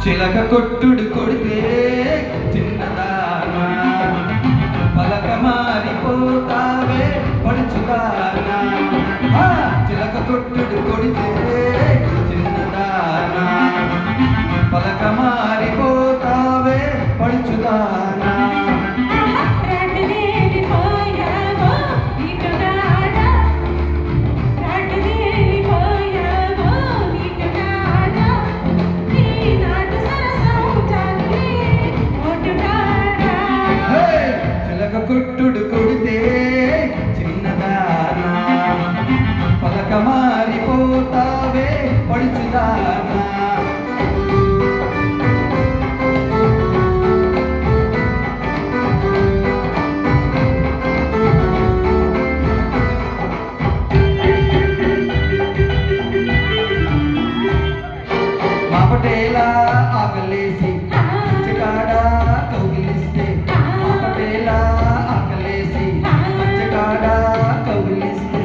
చిలక కొట్టుడు కొడితే చిన్నదానా పలక మారిపోతావే పడుచుదానా చిలక కొట్టుడు కొడితే చిన్నదానా పలక మారిపోతావే పడుచుదానా కొట్టుడు కొడితే చిన్నదానా పలక మారిపోతావే పడుచుదానా మాపటేలా ఆకలేసి కాడ కౌగిలిస్తే మాపటేలా ఆకలేసి కాడ కౌగిలిస్తే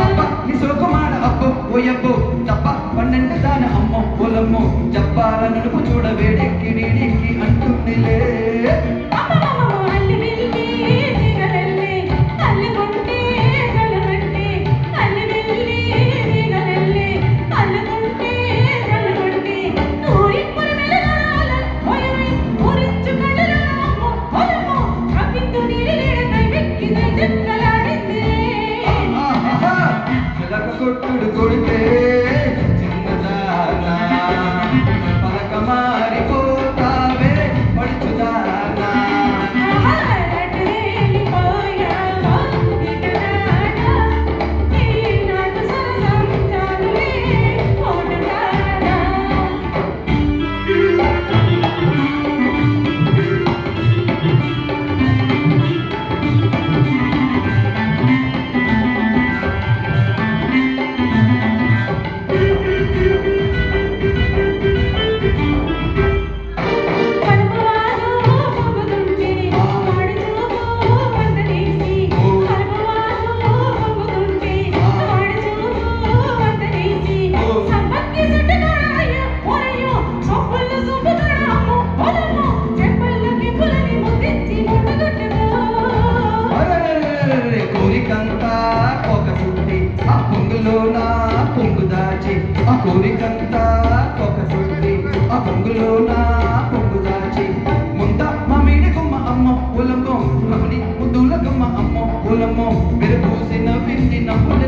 అబ్బ నీ సోకమాడ అబ్బో ఓయబ్బో తప్ప పన్నెండు దాని అమ్మో పొలమ్మో చెప్పాల నడుపు చూడ వేడెక్కి అంటుందిలే కొట్టుడు కొడితే చిన్నదానా పలక మారిపోతావే పడుచుదానా కోరికంతా ఒక చుట్టి ఆ పొంగులోన పొంగు దాచి ఆ కోరికంతా ఒక చుట్టి ఆ పొంగులోన పొంగు దాచి ముంద మామిడి గుమ్మ అమ్మ పొలమో రమణి ముద్దుల గుమ్మ అమ్మ పొలమో విరబూసిన వింది నవ్వుల